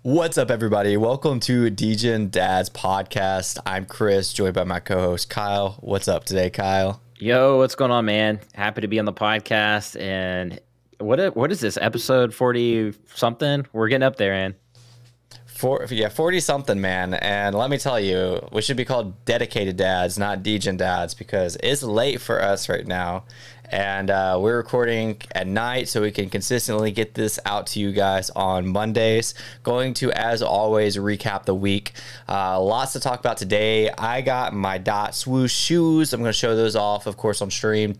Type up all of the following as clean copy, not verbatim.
What's up, everybody? Welcome to Degen Dad's podcast. I'm Chris, joined by my co-host Kyle. What's up today, Kyle? Yo, what's going on, man? Happy to be on the podcast. And what is this, episode 40 something? We're getting up there, man. 40 something, man. And let me tell you, we should be called Dedicated Dads, not Degen Dads, because it's late for us right now. And we're recording at night so we can consistently get this out to you guys on Mondays. Going to, as always, recap the week. Lots to talk about today. I got my Dot Swoosh shoes. I'm going to show those off, of course, on stream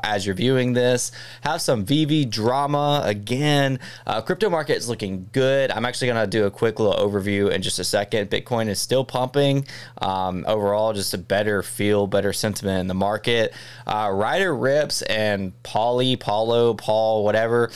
as you're viewing this. Have some Veve drama again. Crypto market is looking good. I'm actually going to do a quick little overview in just a second. Bitcoin is still pumping. Overall, just a better feel, better sentiment in the market. Ryder Rips and Paul, whatever,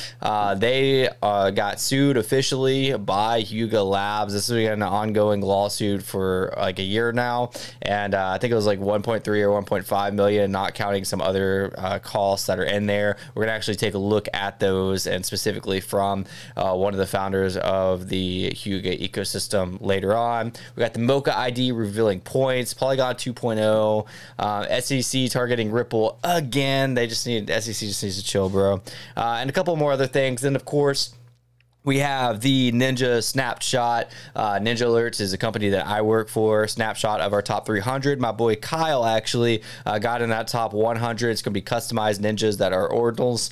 they got sued officially by Yuga Labs. This has been an ongoing lawsuit for like a year now, and I think it was like 1.3 or 1.5 million, not counting some other costs that are in there. We're gonna actually take a look at those, and specifically from one of the founders of the Yuga ecosystem later on. We got the Mocha ID revealing points, Polygon 2.0, SEC targeting Ripple again. SEC just needs to chill, bro. And a couple more other things. And of course, we have the Ninja Snapshot. Ninja Alerts is a company that I work for. Snapshot of our top 300. My boy Kyle actually got in that top 100. It's going to be customized ninjas that are ordinals.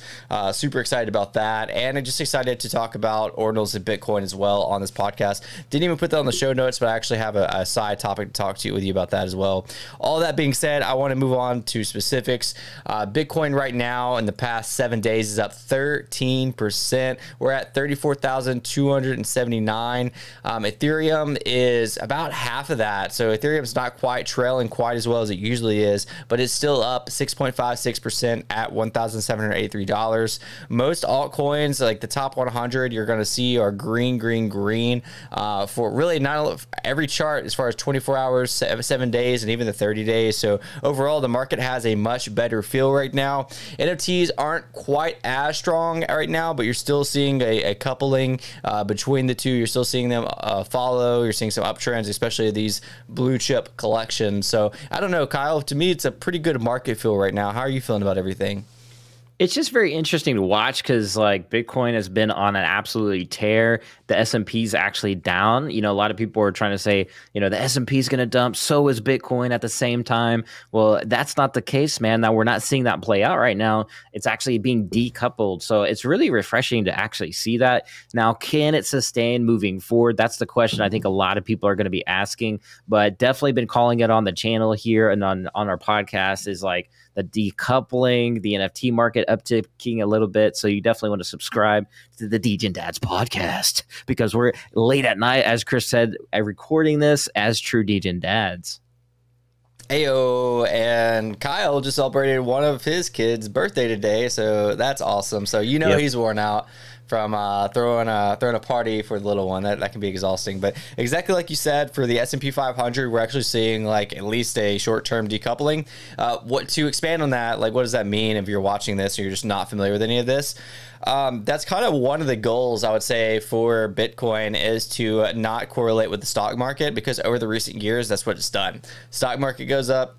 Super excited about that. And I'm just excited to talk about ordinals and Bitcoin as well on this podcast. Didn't even put that on the show notes, but I actually have a side topic to talk to you with you about that as well. All that being said, I want to move on to specifics. Bitcoin right now in the past 7 days is up 13%. We're at 34,279. Ethereum is about half of that. So Ethereum's not quite trailing quite as well as it usually is, but it's still up 6.56% at $1,783. Most altcoins, like the top 100, you're going to see are green, for really not every chart as far as 24 hours, 7 days, and even the 30 days. So overall, the market has a much better feel right now. NFTs aren't quite as strong right now, but you're still seeing a coupling between the two. You're still seeing them follow. You're seeing some uptrends, especially these blue chip collections. So I don't know, Kyle, to me, it's a pretty good market feel right now. How are you feeling about everything? It's just very interesting to watch because like Bitcoin has been on an absolutely tear. The S&P is actually down. You know, a lot of people are trying to say, you know, the S&P is going to dump. So is Bitcoin at the same time. Well, that's not the case, man. Now we're not seeing that play out right now. It's actually being decoupled. So it's really refreshing to actually see that. Now, can it sustain moving forward? That's the question I think a lot of people are going to be asking, but definitely been calling it on the channel here and on our podcast is like the decoupling, the NFT market upticking a little bit. So you definitely want to subscribe to the Degen Dads podcast because we're late at night, as Chris said, recording this as true Degen Dads. Ayo, and Kyle just celebrated one of his kids' birthday today, so that's awesome. So you know, yep, he's worn out from throwing a party for the little one. That can be exhausting. But exactly like you said, for the S&P 500, we're actually seeing like at least a short-term decoupling. What to expand on that? Like, what does that mean if you're watching this or you're just not familiar with any of this? That's kind of one of the goals, I would say, for Bitcoin is to not correlate with the stock market, because over the recent years, that's what it's done. Stock market goes up,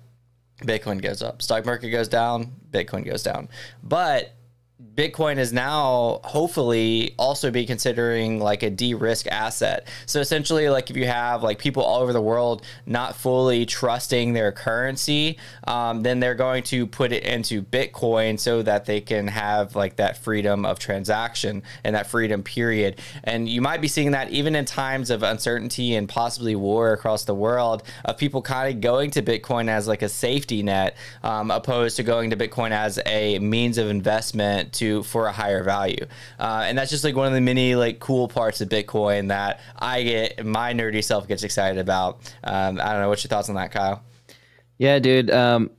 Bitcoin goes up. Stock market goes down, Bitcoin goes down. But Bitcoin is now hopefully also be considering like a de-risk asset. So essentially, like if you have like people all over the world not fully trusting their currency, then they're going to put it into Bitcoin so that they can have like that freedom of transaction and that freedom period. And you might be seeing that even in times of uncertainty and possibly war across the world, of people kind of going to Bitcoin as like a safety net, opposed to going to Bitcoin as a means of investment for a higher value. And that's just like one of the many like cool parts of Bitcoin that my nerdy self gets excited about. I don't know, what's your thoughts on that, Kyle? Yeah, dude,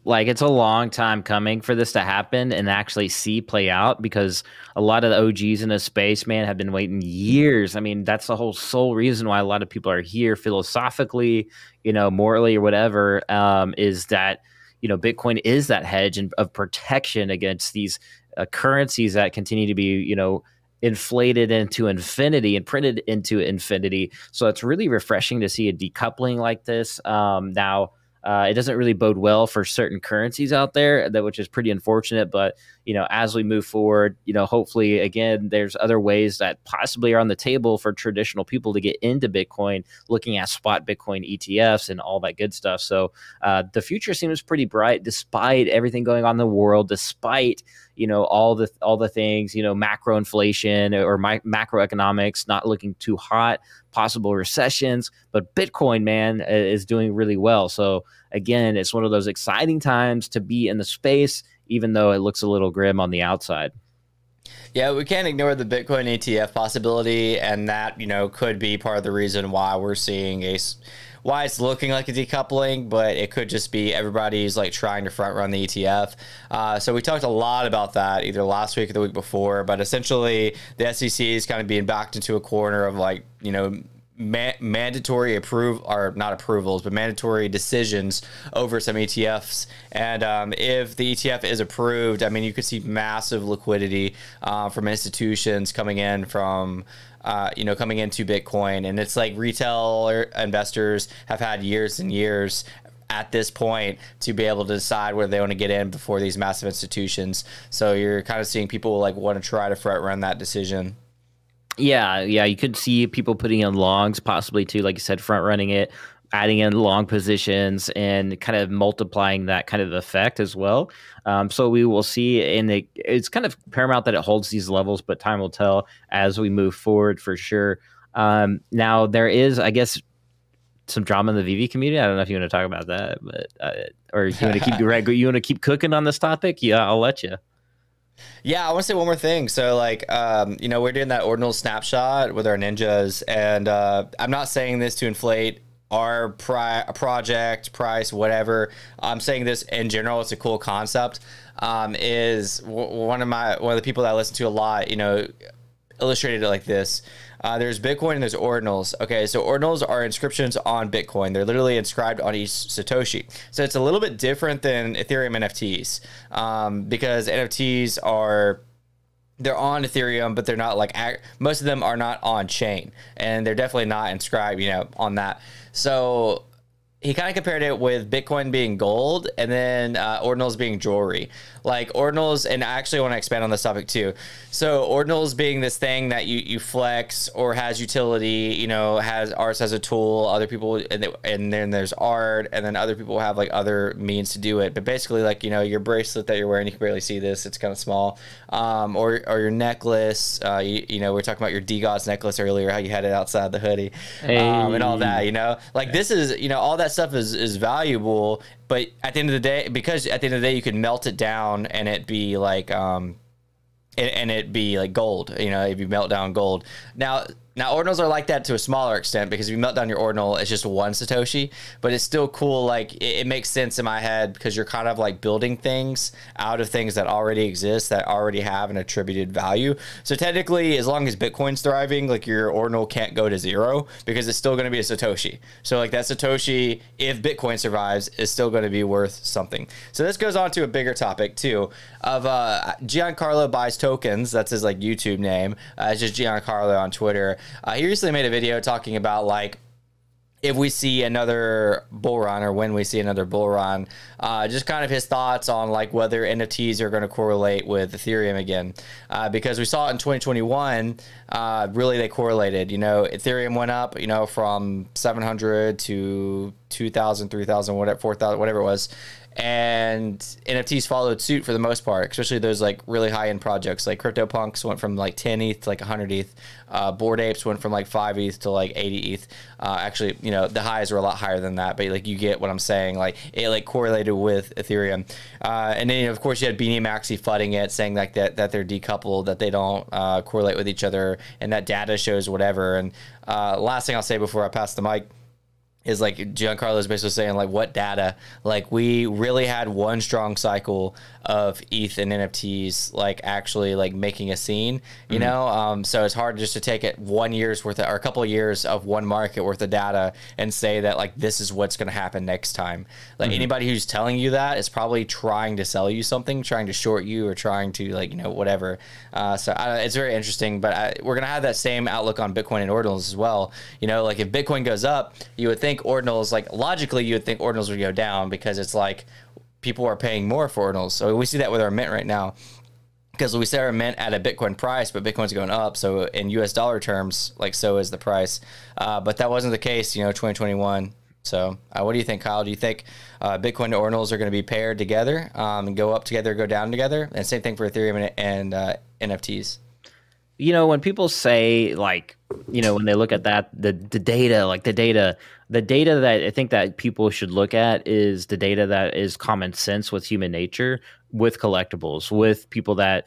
like it's a long time coming for this to happen and actually see play out, because a lot of the OGs in the space, man, have been waiting years. I mean, that's the whole sole reason why a lot of people are here philosophically, you know, morally or whatever, is that, you know, Bitcoin is that hedge of protection against these currencies that continue to be, you know, inflated into infinity and printed into infinity. So it's really refreshing to see a decoupling like this. Now, it doesn't really bode well for certain currencies out there, which is pretty unfortunate. But as we move forward, hopefully, again, there's other ways that possibly are on the table for traditional people to get into Bitcoin, looking at spot Bitcoin ETFs and all that good stuff. So the future seems pretty bright, despite everything going on in the world, despite all the things, macro inflation or macroeconomics not looking too hot, possible recessions, but Bitcoin, man, is doing really well. So again, it's one of those exciting times to be in the space, even though it looks a little grim on the outside. Yeah, we can't ignore the Bitcoin ETF possibility, and that could be part of the reason why we're seeing why it's looking like a decoupling, but it could just be everybody's like trying to front run the ETF. So we talked a lot about that either last week or the week before, but essentially the SEC is kind of being backed into a corner of like, mandatory mandatory decisions over some ETFs. And if the ETF is approved, I mean, you could see massive liquidity from institutions coming in from coming into Bitcoin. And it's like retail investors have had years and years at this point to be able to decide whether they want to get in before these massive institutions. So you're kind of seeing people like want to try to front run that decision. Yeah, you could see people putting in longs, possibly too, like you said, front running it, adding in long positions, and kind of multiplying that kind of effect as well. So we will see, and it's kind of paramount that it holds these levels, but time will tell as we move forward for sure. Now there is, I guess, some drama in the Veve community. I don't know if you want to talk about that, but or you want to keep cooking on this topic. Yeah, I'll let you. Yeah, I want to say one more thing. So, like, we're doing that ordinal snapshot with our ninjas, and I'm not saying this to inflate our project price, whatever. I'm saying this in general. It's a cool concept. Is one of the people that I listen to a lot, illustrated it like this. There's Bitcoin and there's ordinals. Okay, so ordinals are inscriptions on Bitcoin. They're literally inscribed on each Satoshi. So it's a little bit different than Ethereum NFTs because NFTs they're on Ethereum, but they're not like, most of them are not on chain, and they're definitely not inscribed, on that. So he kind of compared it with Bitcoin being gold and then ordinals being jewelry. Like ordinals, and I actually want to expand on this topic too. So ordinals being this thing that you flex or has utility, has arts as a tool, other people, and then there's art, and then other people have like other means to do it. But basically like, your bracelet that you're wearing, you can barely see this, it's kind of small, or your necklace, we're talking about your D-Gods necklace earlier, how you had it outside the hoodie, and all that, like this is, all that stuff is valuable. But at the end of the day, because at the end of the day, you could melt it down and it be like, and it'd be like gold, if you melt down gold. Now, ordinals are like that to a smaller extent because if you melt down your ordinal, it's just one Satoshi, but it's still cool. Like it makes sense in my head because you're kind of like building things out of things that already exist, that already have an attributed value. So technically, as long as Bitcoin's thriving, like your ordinal can't go to zero because it's still going to be a Satoshi. So like that Satoshi, if Bitcoin survives, is still going to be worth something. So this goes on to a bigger topic too of Giancarlo buys tokens. That's his like YouTube name. It's just Giancarlo on Twitter. He recently made a video talking about like if we see another bull run or when we see another bull run, just kind of his thoughts on like whether NFTs are going to correlate with Ethereum again, because we saw it in 2021, really they correlated. Ethereum went up, from 700 to 2,000, 3,000, whatever, 4,000, whatever it was. And NFTs followed suit for the most part, especially those like really high end projects. Like CryptoPunks went from like 10 ETH to like 100 ETH. Bored Apes went from like 5 ETH to like 80 ETH. Actually, the highs were a lot higher than that, but like you get what I'm saying. Like it like correlated with Ethereum. And then of course you had Beanie Maxi flooding it, saying like that they're decoupled, that they don't correlate with each other, and that data shows whatever. And last thing I'll say before I pass the mic. is like Giancarlo's basically saying, like, what data? Like, we really had one strong cycle of ETH and NFTs, like, actually, like, making a scene, you know? So it's hard just to take it 1 year's worth of, or a couple of years of one market worth of data and say that, like, this is what's going to happen next time. Like, anybody who's telling you that is probably trying to sell you something, trying to short you, or trying to, like, you know, whatever. It's very interesting, but we're going to have that same outlook on Bitcoin and ordinals as well. You know, like, if Bitcoin goes up, you would think ordinals, like, logically you would think ordinals would go down, because it's like people are paying more for ordinals. So we see that with our mint right now, because we set our mint at a Bitcoin price, but Bitcoin's going up. So in US dollar terms, like, so is the price. But that wasn't the case, you know, 2021. So what do you think, Kyle? Do you think Bitcoin and ordinals are going to be paired together, and go up together, go down together? And same thing for Ethereum and NFTs. You know, when people say, like, you know, when they look at that, the data, like the data that I think that people should look at is the data that is common sense with human nature, with collectibles, with people that,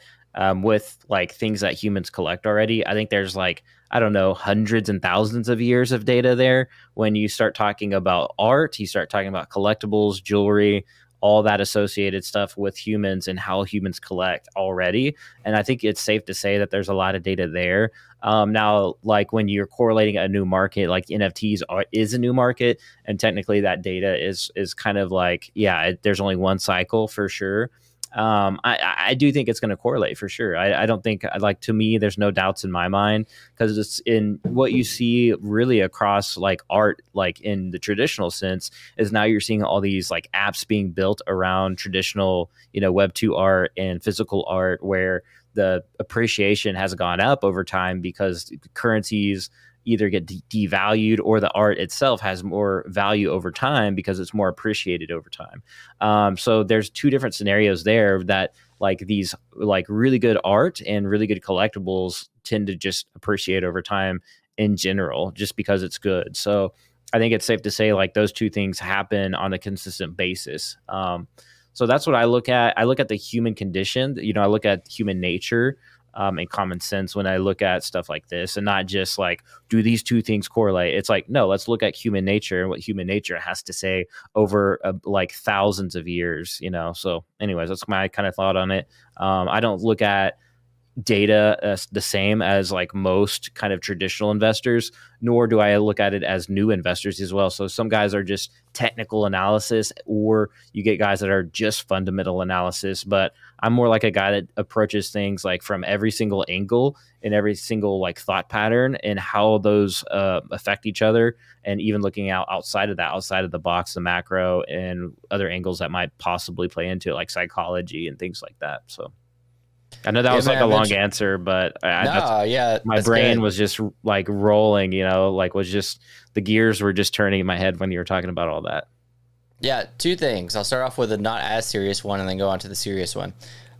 with like things that humans collect already. I think there's, like, I don't know, hundreds and thousands of years of data there. When you start talking about art, you start talking about collectibles, jewelry, all that associated stuff with humans and how humans collect already. And I think it's safe to say that there's a lot of data there. Now, like, when you're correlating a new market, like NFTs is a new market, and technically that data is kind of like, yeah, there's only one cycle for sure. I do think it's going to correlate for sure. I don't think, like, to me, there's no doubts in my mind, because it's in what you see really across, like, art, like in the traditional sense, is now you're seeing all these, like, apps being built around traditional, you know, Web 2 art and physical art, where the appreciation has gone up over time because currencies either get devalued, or the art itself has more value over time because it's more appreciated over time. So there's two different scenarios there, that, like, these, like, really good art and really good collectibles tend to just appreciate over time in general, just because it's good. So I think it's safe to say, like, those two things happen on a consistent basis. So that's what I look at. I look at the human condition, you know, I look at human nature, and common sense when I look at stuff like this, and not just like, do these two things correlate? It's like, no, let's look at human nature and what human nature has to say over like thousands of years, you know? So anyways, that's my kind of thought on it. I don't look at data the same as, like, most kind of traditional investors, nor do I look at it as new investors as well. So some guys are just technical analysis, or you get guys that are just fundamental analysis, but I'm more like a guy that approaches things, like, from every single angle and every single, like, thought pattern, and how those affect each other, and even looking outside of that, outside of the box, the macro and other angles that might possibly play into it, like psychology and things like that. So I know that was like a long answer, but my brain was just, like, rolling, you know, like, was just, the gears were just turning in my head when you were talking about all that. Yeah, two things. I'll start off with a not as serious one and then go on to the serious one.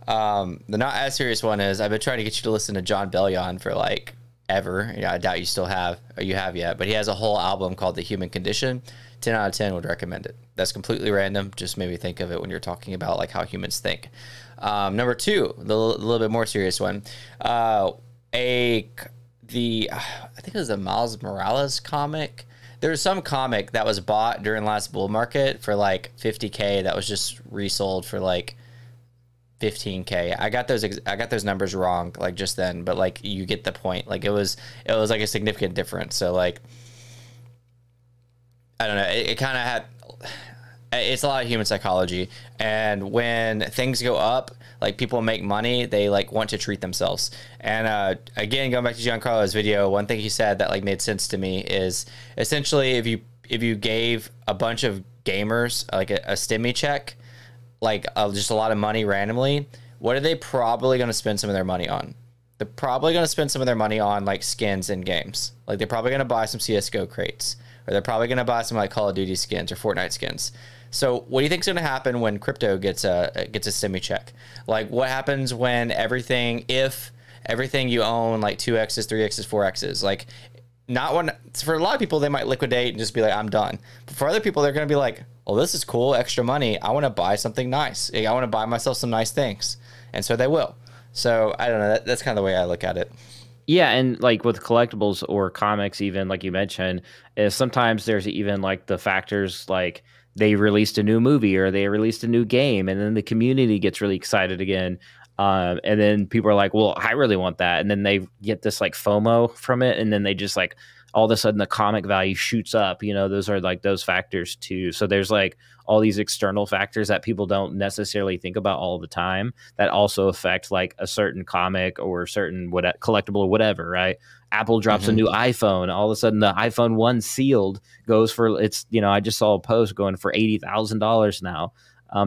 The not as serious one is, I've been trying to get you to listen to John Bellion for, like, ever. Yeah, I doubt you still have, or you have yet, but he has a whole album called The Human Condition. 10 out of 10 would recommend it. That's completely random. Just maybe think of it when you're talking about, like, how humans think. Number two, the little bit more serious one. I think it was a Miles Morales comic. There was some comic that was bought during last bull market for, like, 50K that was just resold for, like, 15K. I got those numbers wrong, like, just then, but, like, you get the point. Like, it was like a significant difference. So, like, I don't know. It kind of had. It's a lot of human psychology, and when things go up, like, people make money, they, like, want to treat themselves. And again, going back to Giancarlo's video, one thing he said that, like, made sense to me is, essentially, if you gave a bunch of gamers, like, a stimmy check, like, just a lot of money randomly, what are they probably going to spend some of their money on? They're probably going to spend some of their money on, like, skins in games. Like, they're probably going to buy some CSGO crates, or they're probably going to buy some, like, Call of Duty skins or Fortnite skins. So what do you think is going to happen when crypto gets a stimmy check? Like, what happens when if everything you own, like, 2x's, 3x's, 4x's, like, for a lot of people, they might liquidate and just be like, I'm done. But for other people, they're going to be like, oh, this is cool, extra money. I want to buy something nice. I want to buy myself some nice things. And so they will. So I don't know. That's kind of the way I look at it. Yeah, and like with collectibles or comics, even like you mentioned, is sometimes there's even like the factors like they released a new movie or they released a new game, and then the community gets really excited again. And then people are like, "Well, I really want that," and then they get this like FOMO from it, and then they just like all of a sudden the comic value shoots up. You know, those are like those factors too. So there's like all these external factors that people don't necessarily think about all the time that also affect like a certain comic or a certain what collectible or whatever, right? Apple drops a new iPhone, all of a sudden the iPhone 1 sealed goes for it's, you know, I just saw a post going for $80,000 now.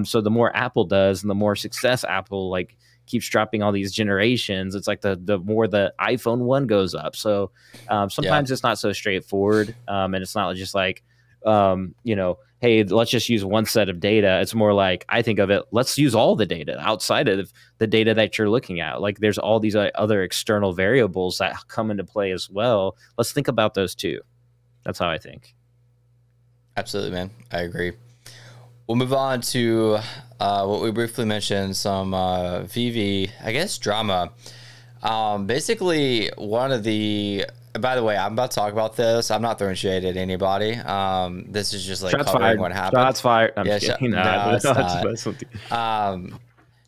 So the more Apple does and the more success Apple like keeps dropping all these generations, it's like the more the iPhone 1 goes up. So sometimes it's not so straightforward, and it's not just like you know, hey, let's just use one set of data. It's more like I think of it, let's use all the data outside of the data that you're looking at. Like there's all these other external variables that come into play as well. Let's think about those too. That's how I think. Absolutely, man. I agree. We'll move on to what we briefly mentioned, some Veve, I guess, drama. Basically, one of the... By the way, I'm about to talk about this. I'm not throwing shade at anybody. This is just like Shots covering fired. what happened. Shots fired. I'm Yeah, kidding. no, it's not.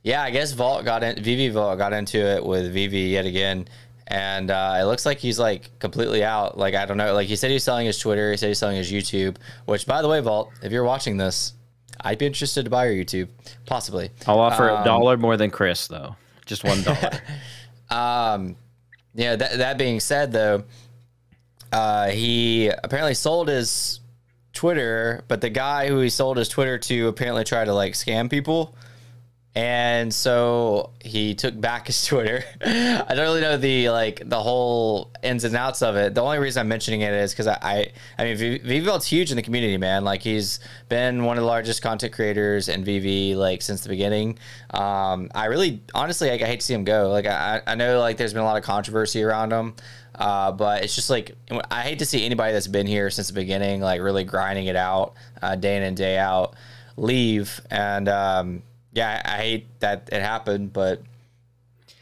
Yeah, I guess Veve Vault got into it with Veve yet again. And it looks like he's like completely out. Like, I don't know. Like he said he's selling his Twitter. He said he's selling his YouTube, which by the way, Vault, if you're watching this, I'd be interested to buy your YouTube, possibly. I'll offer $1 more than Chris, though. Just $1. Yeah. That being said, though, he apparently sold his Twitter, but the guy who he sold his Twitter to apparently tried to like scam people. And so he took back his Twitter. I don't really know the whole ins and outs of it. The only reason I'm mentioning it is because I mean, Veve Vault's huge in the community, man. Like he's been one of the largest content creators in Veve like since the beginning. I really, honestly, like, I hate to see him go. Like I know like there's been a lot of controversy around him, but it's just like I hate to see anybody that's been here since the beginning, like really grinding it out day in and day out, leave. And yeah, I hate that it happened, but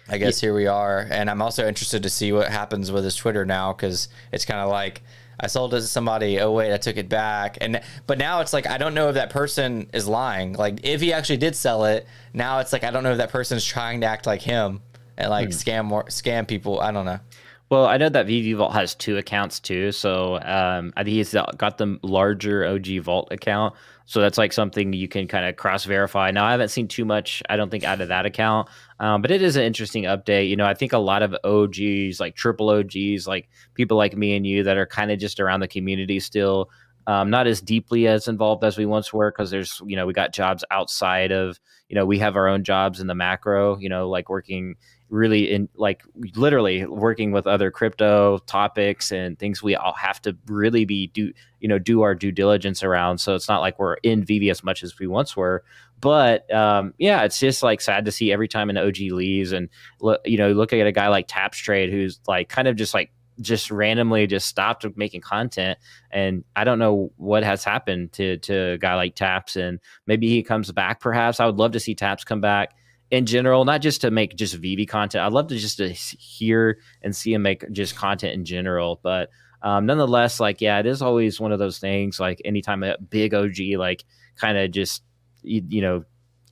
I guess here we are. And I'm also interested to see what happens with his Twitter now, because it's kind of like I sold it to somebody. Oh, wait, I took it back. But now it's like I don't know if that person is lying. Like if he actually did sell it, now it's like I don't know if that person's trying to act like him and like scam people. I don't know. Well, I know that Veve Vault has 2 accounts too. So I think he's got the larger OG Vault account. So that's like something you can kind of cross-verify. Now, I haven't seen too much, I don't think, out of that account. But it is an interesting update. You know, I think a lot of OGs, like triple OGs, like people like me and you that are kind of just around the community still, not as deeply as involved as we once were, because there's, you know, we got jobs outside of, you know, we have our own jobs in the macro, you know, like working really in like literally working with other crypto topics and things we all have to really do our due diligence around. So it's not like we're in Veve as much as we once were. But yeah, it's just like sad to see every time an OG leaves. And you know, look at a guy like Tapstrade, who's like kind of just randomly just stopped making content. And I don't know what has happened to a guy like Taps, and maybe he comes back. Perhaps I would love to see Taps come back in general, not just to make just Veve content. I'd love to just to hear and see him make just content in general. But nonetheless, like, yeah, it is always one of those things, like anytime a big OG like kind of just you know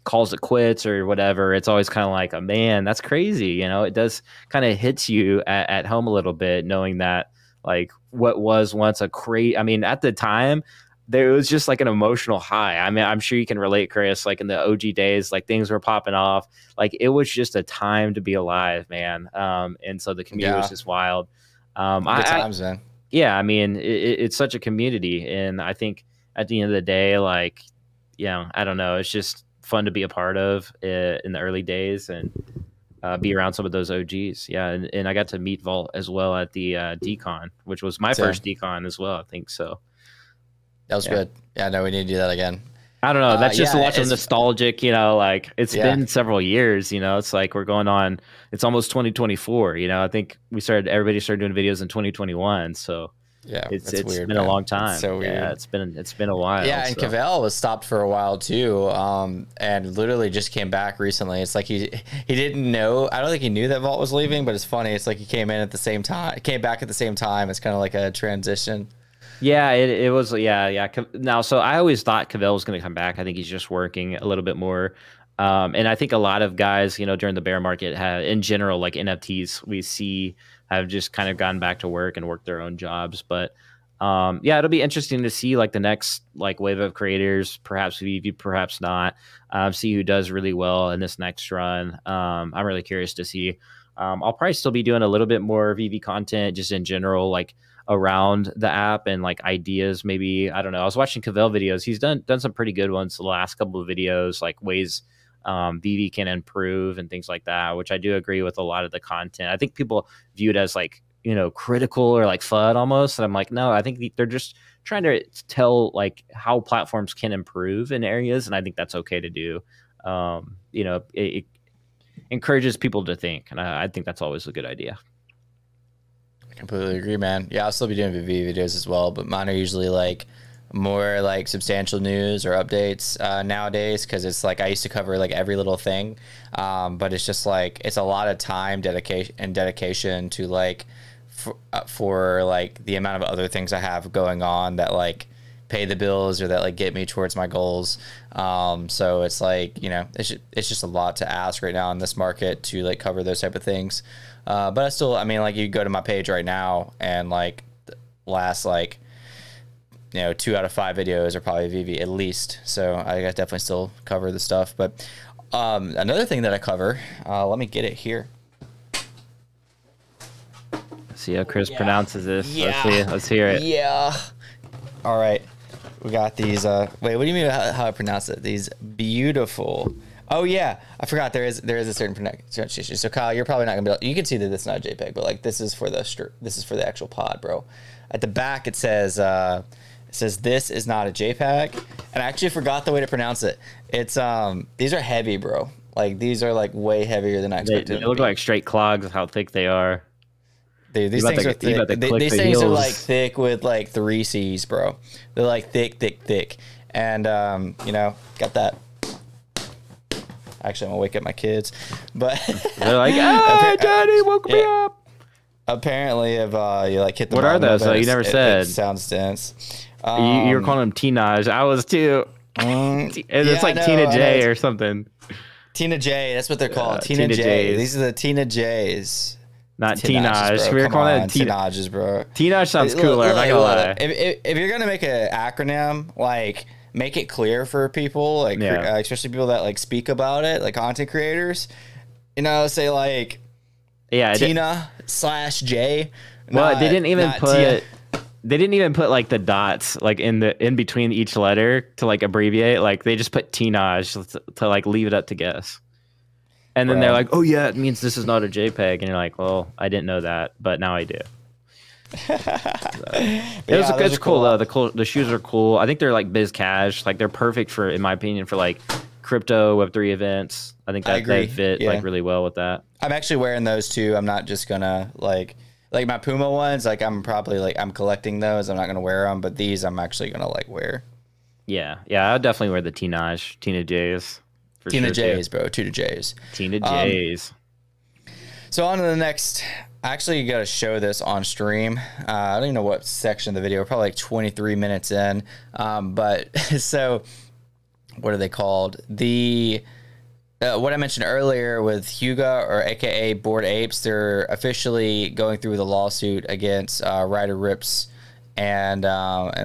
calls it quits or whatever, it's always kind of like, oh, man, that's crazy. You know, it does kind of hits you at home a little bit, knowing that like what was once a I mean, at the time, there was just like an emotional high. I mean, I'm sure you can relate, Chris, like in the OG days, like things were popping off. Like it was just a time to be alive, man. And so the community was just wild. Good times, man. Yeah, I mean, it's such a community. And I think at the end of the day, like, you know, I don't know, it's just fun to be a part of in the early days and be around some of those OGs. Yeah, and I got to meet Vault as well at the Decon, which was my first Decon as well, I think so. That was good. Yeah, no, we need to do that again. I don't know. That's just a lot of nostalgic, you know, like it's been several years, you know, it's like we're going on, it's almost 2024, you know, I think everybody started doing videos in 2021. So Yeah, it's weird, been man. a long time. It's so weird. Yeah, it's been a while. Yeah, and Cavell was stopped for a while too, and literally just came back recently. It's like he didn't know. I don't think he knew that Vault was leaving, but it's funny. It's like he came in at the same time, came back at the same time. It's kind of like a transition. Yeah, it was. Yeah. Now, so I always thought Cavell was going to come back. I think he's just working a little bit more. And I think a lot of guys, during the bear market have, in general, like NFTs, we see have just kind of gone back to work and worked their own jobs. But yeah, it'll be interesting to see like the next like wave of creators, perhaps Veve, perhaps not, see who does really well in this next run. I'm really curious to see. I'll probably still be doing a little bit more Veve content just in general, like around the app and like ideas. Maybe, I don't know. I was watching Cavell videos. He's done some pretty good ones the last couple of videos, like ways Veve can improve and things like that, which I do agree with a lot of the content. I think people view it as like, critical or like FUD almost. And I'm like, no, I think they're just trying to tell like how platforms can improve in areas. And I think that's okay to do. It encourages people to think. And I think that's always a good idea. I completely agree, man. Yeah, I'll still be doing Veve videos as well, but mine are usually like more like substantial news or updates nowadays, because it's like I used to cover like every little thing, but it's just like it's a lot of time dedication to like for like the amount of other things I have going on that like pay the bills or that like get me towards my goals. So it's like, it's just a lot to ask right now in this market to like cover those type of things. But I mean, like you go to my page right now and like last like 2 out of 5 videos are probably Veve at least. So I definitely still cover the stuff. But another thing that I cover, let me get it here. See how Chris pronounces this. Yeah. Let's hear it. Yeah. All right. We got these. Wait, what do you mean how I pronounce it? These beautiful. Oh yeah, I forgot there is a certain pronunciation. So Kyle, you're probably not gonna be able, you can see that it's not a JPEG, but like this is for the actual pod, bro. At the back it says this is not a JPEG, and I actually forgot the way to pronounce it. It's these are heavy, bro. Like these are like way heavier than I expected. They look like straight clogs. How thick they are. Dude, these things are thick. These things are like thick with like 3 C's, bro. They're like thick. And got that. Actually, I'm gonna wake up my kids, but they're like, Daddy, woke me up. Apparently, if you like hit the what are those? You never said. It sounds dense. You were calling them T-Naj. I was too. It's like Tina J or something. Tina J. That's what they're called. Tina J. These are the Tina J's. Not T-Naj. We were calling it T-Najes, bro. T-Naj sounds cooler. I'm not gonna lie. If you're gonna make an acronym, like make it clear for people, like especially people that like speak about it, like content creators. Say like Tina/J. Well, they didn't even put. They didn't even put like the dots like in between each letter to like abbreviate. Like they just put T-Naj to like leave it up to guess. And then they're like, "Oh yeah, it means this is not a JPEG," and you're like, "Well, I didn't know that, but now I do." It's cool though. The shoes are cool. I think they're like biz cash. Like they're perfect for, in my opinion, for like crypto Web3 events. I think that they fit like really well with that. I'm actually wearing those too. I'm not just gonna like my Puma ones. Like I'm probably like I'm collecting those. I'm not gonna wear them, but these I'm actually gonna like wear. Yeah, I'll definitely wear the T-Naj, Tina J's. Tina J's, bro. Tina J's. Tina J's. So on to the next. Actually, you got to show this on stream. I don't even know what section of the video. We're probably like 23 minutes in. But so, what are they called? The what I mentioned earlier with Huga, or AKA Bored Apes, they're officially going through the lawsuit against Ryder Rips and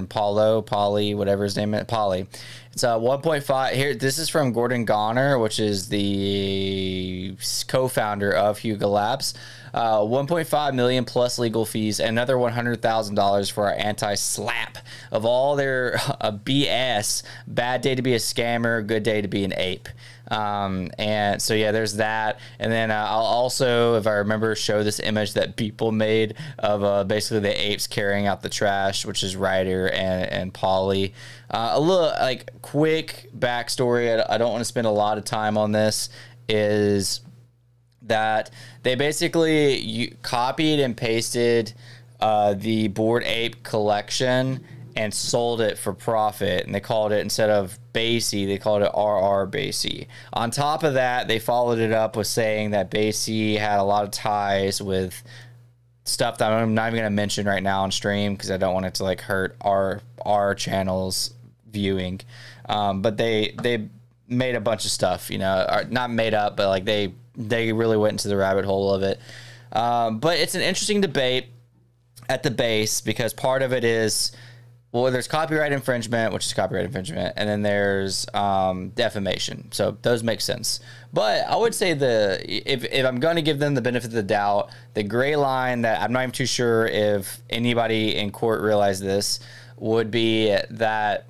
Polly, whatever his name is, Polly. It's 1.5 here. This is from Gordon Goner, which is the co-founder of Huga Labs. 1.5 million plus legal fees, and another $100,000 for our anti-slap of all their BS. Bad day to be a scammer, good day to be an ape. And so yeah, there's that. And then I'll also, if I remember, show this image that people made of basically the apes carrying out the trash, which is Ryder and Polly. A little like quick backstory. I don't want to spend a lot of time on this. Is that they basically copied and pasted the Bored Ape collection and sold it for profit, and they called it, instead of Basie, they called it RR Basie. On top of that, they followed it up with saying that Basie had a lot of ties with stuff that I'm not even going to mention right now on stream because I don't want it to like hurt our channel's viewing. But they made a bunch of stuff, you know, not made up, but like they really went into the rabbit hole of it. But it's an interesting debate at the base because part of it is, well, there's copyright infringement, which is copyright infringement, and then there's defamation. So those make sense. But I would say if I'm going to give them the benefit of the doubt, the gray line that I'm not even too sure if anybody in court realized this would be that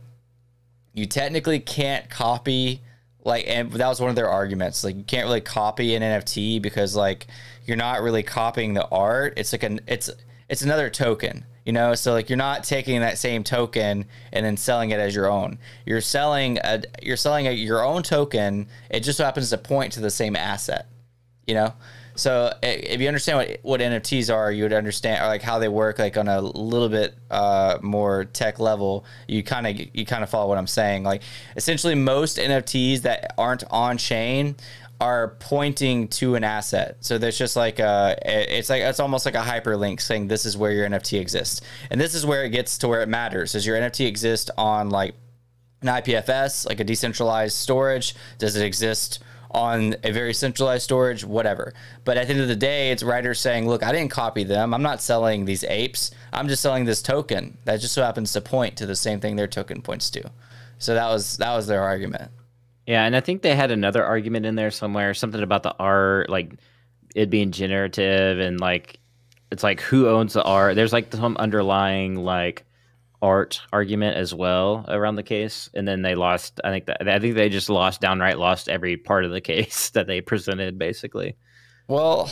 you technically can't copy, like, and that was one of their arguments. Like, you can't really copy an NFT because, like, you're not really copying the art. It's like it's another token. You know, so like you're not taking that same token and then selling it as your own. You're selling your own token. It just so happens to point to the same asset. You know, so if you understand what NFTs are, you would understand, or like how they work, like on a little bit more tech level. You kind of follow what I'm saying. Like essentially, most NFTs that aren't on chain are pointing to an asset. So there's just like it's almost like a hyperlink saying this is where your NFT exists. And this is where it gets to where it matters. Does your NFT exist on like an IPFS, like a decentralized storage? Does it exist on a very centralized storage? Whatever. But at the end of the day, it's writers saying, look, I didn't copy them. I'm not selling these apes. I'm just selling this token that just so happens to point to the same thing their token points to. So that was their argument. Yeah, and I think they had another argument in there somewhere, something about the art, like it being generative, and like it's like who owns the art. There's like some underlying like art argument as well around the case, and then they lost. I think they just downright lost every part of the case that they presented, basically. Well,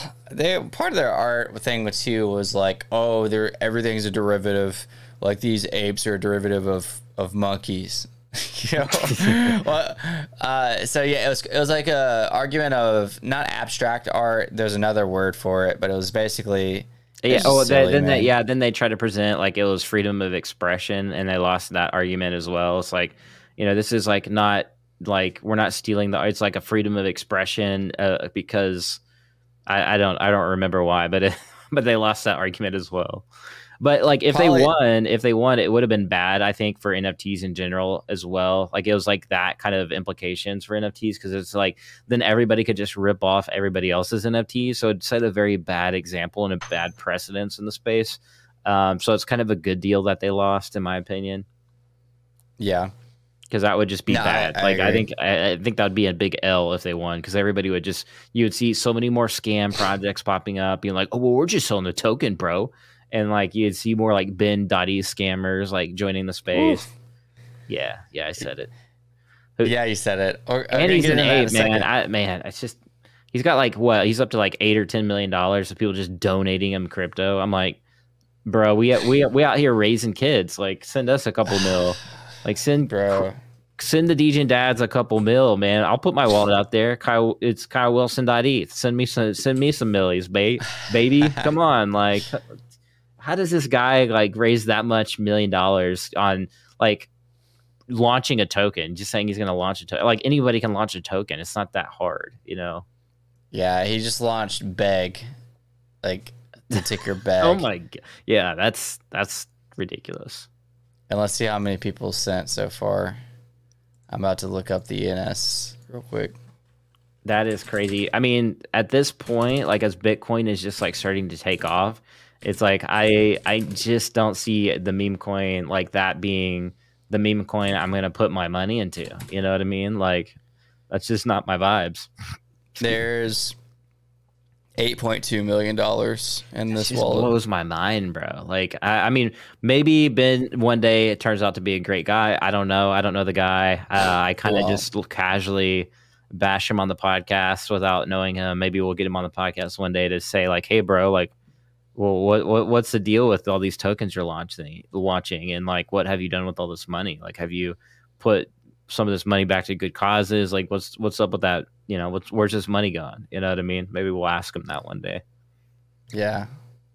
part of their art thing too was like, oh, everything's a derivative. Like these apes are a derivative of monkeys. You know, well, so yeah, it was like a argument of not abstract art. There's another word for it, but it was basically yeah. Oh, silly, then they tried to present like it was freedom of expression, and they lost that argument as well. It's like, you know, this is like not like we're not stealing the. It's like a freedom of expression because I don't remember why, but but they lost that argument as well. But like if they won, it would have been bad, I think, for NFTs in general as well. Like it was like that kind of implications for NFTs because it's like then everybody could just rip off everybody else's NFTs. So it set a very bad example and a bad precedence in the space. So it's kind of a good deal that they lost, in my opinion. Yeah, because that would just be bad. I think that would be a big L if they won because everybody would you would see so many more scam projects popping up, being like, oh well, we're just selling the token, bro. And like you'd see more like Ben.E scammers like joining the space. Oof. Yeah, I said it. Yeah, you said it. And he's an ape, man. It's just he's got like what? He's up to like $8 or $10 million of people just donating him crypto. I'm like, bro, we out here raising kids. Like, send us a couple mil. Like, send the DJ dads a couple mil, man. I'll put my wallet out there. It's KyleWilson.eth. Send me some millies, baby. Come on, like. How does this guy like raise that much $1 million on like launching a token? Just saying he's going to launch a token. Like anybody can launch a token. It's not that hard, you know? Yeah, he just launched Beg, like the ticker Beg. Oh my god! Yeah, that's ridiculous. And let's see how many people sent so far. I'm about to look up the ENS real quick. That is crazy. I mean, at this point, like as Bitcoin is just like starting to take off. It's like I just don't see the meme coin like that being the meme coin I'm going to put my money into. You know what I mean? Like, that's just not my vibes. There's $8.2 million in this wallet. Blows my mind, bro. Like, I mean, maybe Ben one day it turns out to be a great guy. I don't know. I don't know the guy. I kind of just casually bash him on the podcast without knowing him. Maybe we'll get him on the podcast one day to say like, hey, bro, like, well, what's the deal with all these tokens you're launching, and like, what have you done with all this money? Like, have you put some of this money back to good causes? Like, what's up with that? You know, where's this money gone? You know what I mean? Maybe we'll ask him that one day. Yeah,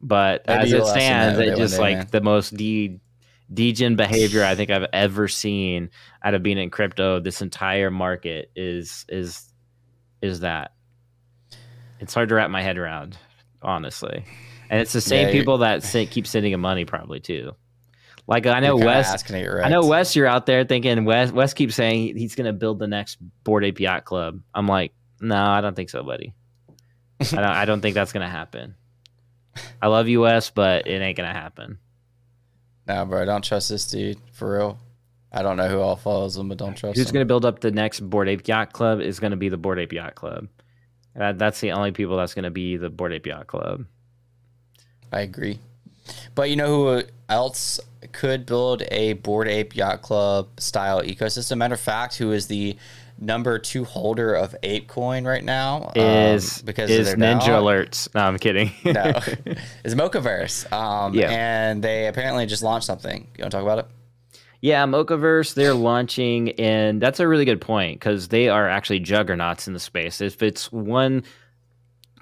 But Maybe as it you'll ask them stands, that it one just day, like man. the most degen behavior I think I've ever seen out of being in crypto. This entire market is that. It's hard to wrap my head around, honestly. And it's the same Yeah, people that keep sending him money probably too. Like I know you're kind of Wes. asking it I know right. Wes. You're out there thinking Wes keeps saying he's going to build the next Bored Ape Yacht Club. I'm like, no, I don't think so, buddy. I don't think that's going to happen. I love you, Wes, but it ain't going to happen. No, bro, don't trust this dude for real. I don't know who all follows him, but don't trust Who's him. going to build up the next Bored Ape Yacht Club is going to be the Bored Ape Yacht Club. That's the only people that's going to be the Bored Ape Yacht Club. I agree. But you know who else could build a Bored Ape Yacht Club style ecosystem? Matter of fact, who is the number 2 holder of ApeCoin right now? Because of their Ninja DAO? Alerts. No, I'm kidding. No, it's Mokoverse. Yeah. And they apparently just launched something. You want to talk about it? Yeah, Mokoverse, they're launching, and that's a really good point because they are actually juggernauts in the space. If it's one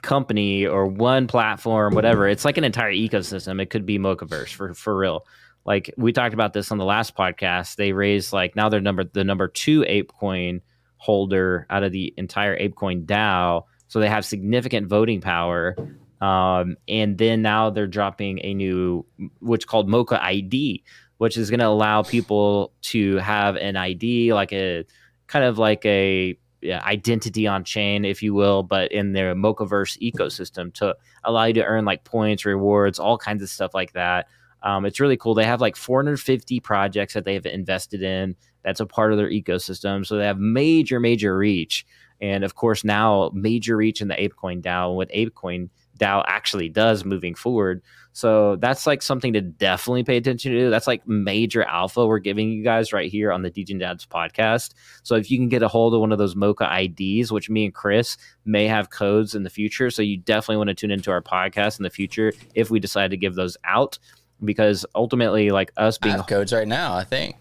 company or one platform, whatever, it's like an entire ecosystem. It could be Mokoverse for real. Like we talked about this on the last podcast. They raised like now they're the number 2 ApeCoin holder out of the entire ApeCoin DAO. So they have significant voting power. And then now they're dropping a new, what's called Mocha ID, which is going to allow people to have an ID, like a kind of like a identity on chain, if you will, but in their Mokoverse ecosystem to allow you to earn like points, rewards, all kinds of stuff like that. It's really cool. They have like 450 projects that they have invested in. That's a part of their ecosystem. So they have major reach. And of course, now major reach in the ApeCoin DAO, and what ApeCoin DAO actually does moving forward. So that's like something to definitely pay attention to. That's like major alpha we're giving you guys right here on the DJ Dads podcast. So if you can get a hold of one of those Mocha IDs, which me and Chris may have codes in the future. So you definitely want to tune into our podcast in the future if we decide to give those out, because ultimately like us being I have codes right now, I think.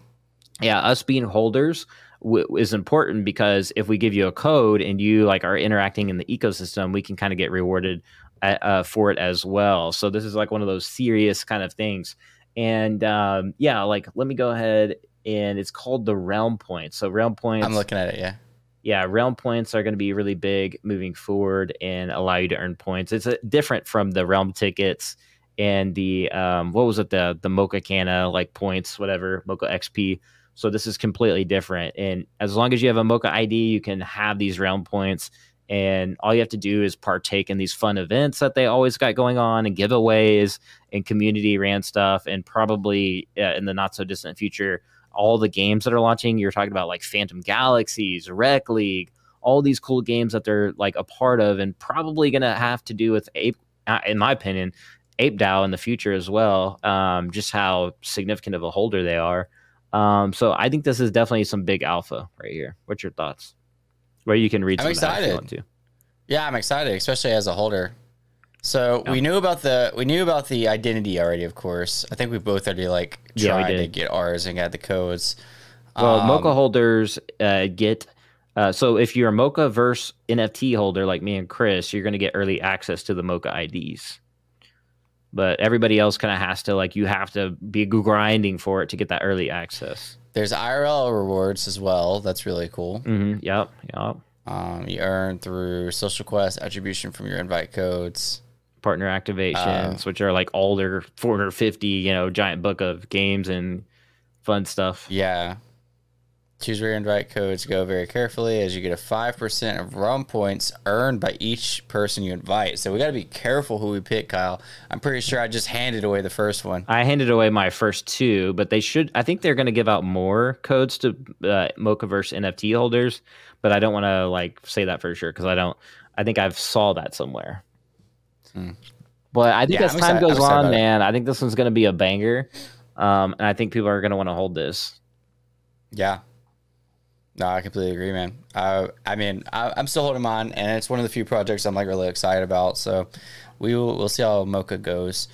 Yeah, us being holders is important because if we give you a code and you like are interacting in the ecosystem, we can kind of get rewarded for it as well. So this is like one of those serious kind of things. And yeah, like let me go ahead, and it's called the Realm Points. So Realm Points, I'm looking at it, yeah. Yeah, Realm Points are going to be really big moving forward and allow you to earn points. It's different from the Realm tickets and the what was it, the Mocha Cana like points, whatever, Mocha XP. So this is completely different. And as long as you have a Mocha ID, you can have these Realm Points. And all you have to do is partake in these fun events that they always got going on, and giveaways and community ran stuff. And probably in the not so distant future, all the games that are launching, you're talking about like Phantom Galaxies, Rec League, all these cool games that they're like a part of, and probably going to have to do with Ape, in my opinion, Ape DAO in the future as well. Just how significant of a holder they are. So I think this is definitely some big alpha right here. What's your thoughts? Where you can read some I'm of that if you want excited. to. Yeah, I'm excited, especially as a holder. So Yeah. we knew about the identity already, of course. I think we both already like Yeah, we tried to did. get ours and got the codes. Well, Mocha holders get so if you're a Mokoverse NFT holder like me and Chris, you're going to get early access to the Mocha IDs. But everybody else kind of has to you have to be grinding for it to get that early access. There's IRL rewards as well. That's really cool. Mm-hmm. Yep. You earn through social quest attribution from your invite codes. Partner activations, which are like all their 450, giant book of games and fun stuff. Yeah. Choose where your invite codes go very carefully, as you get a 5% of Realm points earned by each person you invite. So we got to be careful who we pick, Kyle. I'm pretty sure I just handed away the first one. I handed away my first 2, but I think they're going to give out more codes to Mokoverse NFT holders, but I don't want to say that for sure because I think I've saw that somewhere. But I think as time goes on, man, I think this one's going to be a banger. And I think people are going to want to hold this. Yeah. No, I completely agree, man. I mean, I'm still holding mine, and it's one of the few projects I'm really excited about. So we'll see how Mocha goes.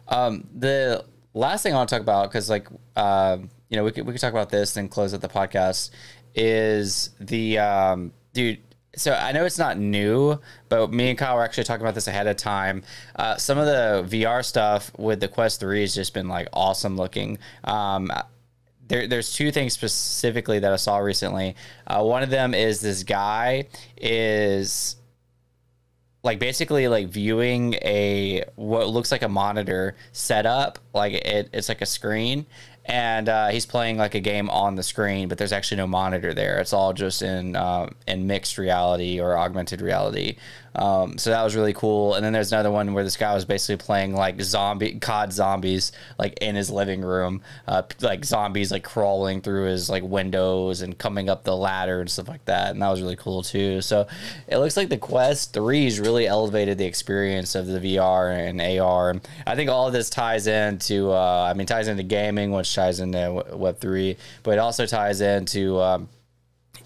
The last thing I want to talk about, because we could talk about this and close out the podcast, is the dude. So I know it's not new, but me and Kyle were actually talking about this ahead of time. Some of the VR stuff with the Quest 3 has just been like awesome looking. There's two things specifically that I saw recently. One of them is this guy is like basically like viewing a what looks like a monitor set up, like it's like a screen, and he's playing like a game on the screen, but there's actually no monitor there. It's all just in mixed reality or augmented reality. So that was really cool. And then there's another one where this guy was basically playing like COD zombies like in his living room, like zombies like crawling through his like windows and coming up the ladder and stuff like that. And that was really cool too. So it looks like the Quest 3's really elevated the experience of the VR and AR. And I think all of this ties into, ties into gaming, which ties into Web3, but it also ties into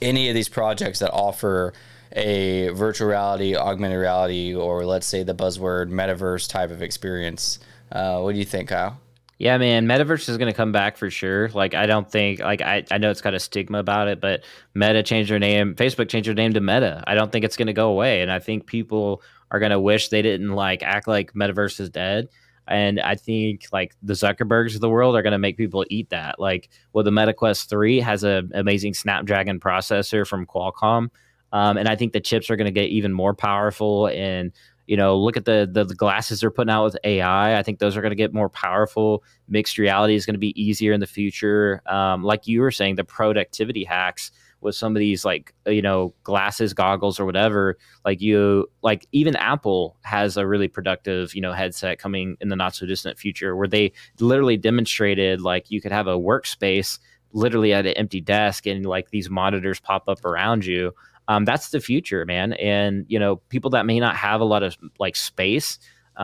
any of these projects that offer a virtual reality, augmented reality, or let's say the buzzword metaverse type of experience. What do you think, Kyle? Yeah, man, metaverse is going to come back for sure. Like, I don't think, like, I know it's got a stigma about it, but Meta changed their name, Facebook changed their name to Meta. I don't think it's going to go away. And I think people are going to wish they didn't like act like metaverse is dead. And I think like the Zuckerbergs of the world are going to make people eat that. Like, well, the Meta Quest 3 has an amazing Snapdragon processor from Qualcomm. And I think the chips are going to get even more powerful. And, you know, look at the glasses they're putting out with AI. I think those are going to get more powerful. Mixed reality is going to be easier in the future. Like you were saying, the productivity hacks with some of these, like, you know, glasses, goggles, or whatever. Like even Apple has a really productive, you know, headset coming in the not so distant future where they literally demonstrated like you could have a workspace literally at an empty desk and like these monitors pop up around you. That's the future, man. And, you know, people that may not have a lot of like space,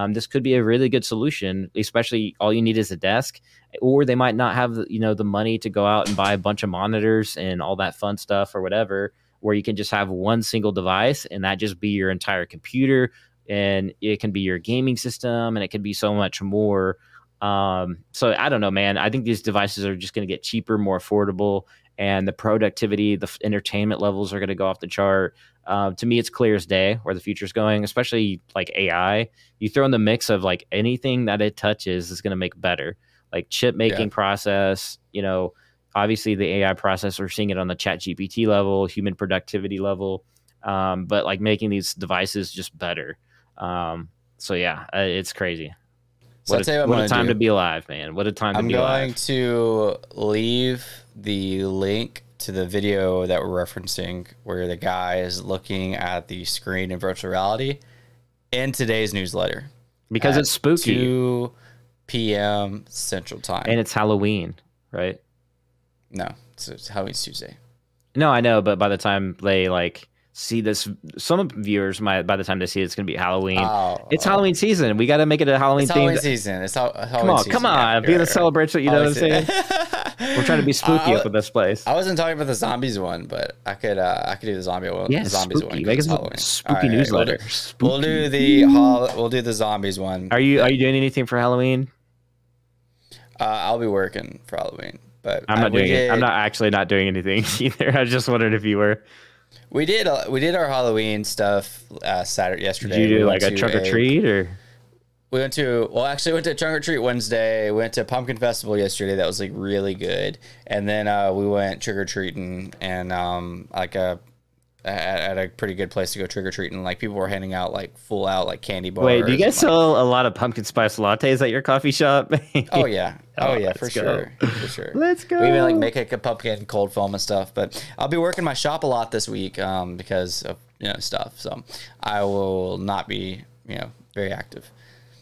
this could be a really good solution, especially all you need is a desk, or they might not have, you know, the money to go out and buy a bunch of monitors and all that fun stuff or whatever, where you can just have one single device and that just be your entire computer. And it can be your gaming system and it can be so much more. So I don't know, man. I think these devices are just going to get cheaper, more affordable, and the productivity, the entertainment levels are going to go off the chart. To me, it's clear as day where the future's going, especially like AI. You throw in the mix of like anything that it touches is going to make better, like chip making process, you know, obviously the AI process, we're seeing it on the chat GPT level, human productivity level, but like making these devices just better. So yeah, it's crazy. So What a time to be alive, man. What a time to be alive. I'm going to leave the link to the video that we're referencing where the guy is looking at the screen in virtual reality in today's newsletter. Because it's spooky. 2 p.m. Central Time. And it's Halloween, right? No, it's Halloween Tuesday. No, I know, but by the time they like see this, some viewers might, by the time they see it, it's going to be Halloween. It's Halloween season. We got to make it a Halloween theme. Halloween season. It's Halloween season. Come on. Be the celebration. You know what I'm saying? We're trying to be spooky up with this place. I wasn't talking about the zombies one, but I could do the zombie one. Yeah, the zombies spooky. one. Make us a spooky newsletter. We'll do the zombies one. Are you doing anything for Halloween? I'll be working for Halloween, but I'm not doing it. I'm not actually not doing anything either. I was just wondering if you were. We did our Halloween stuff yesterday. Did you do like a trunk or treat or? We went to trunk or treat Wednesday. We went to Pumpkin Festival yesterday. That was like really good. And then we went trick or treating and at a pretty good place to go trick or treating. Like people were handing out like full out like candy bars. Wait, do you guys sell a lot of pumpkin spice lattes at your coffee shop? Oh yeah, for sure. Let's go. We even like make like a pumpkin cold foam and stuff. But I'll be working my shop a lot this week because of stuff. So I will not be very active.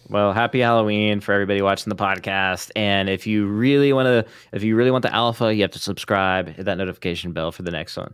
Well, happy Halloween for everybody watching the podcast. And if you really want the alpha, you have to subscribe, hit that notification bell for the next one.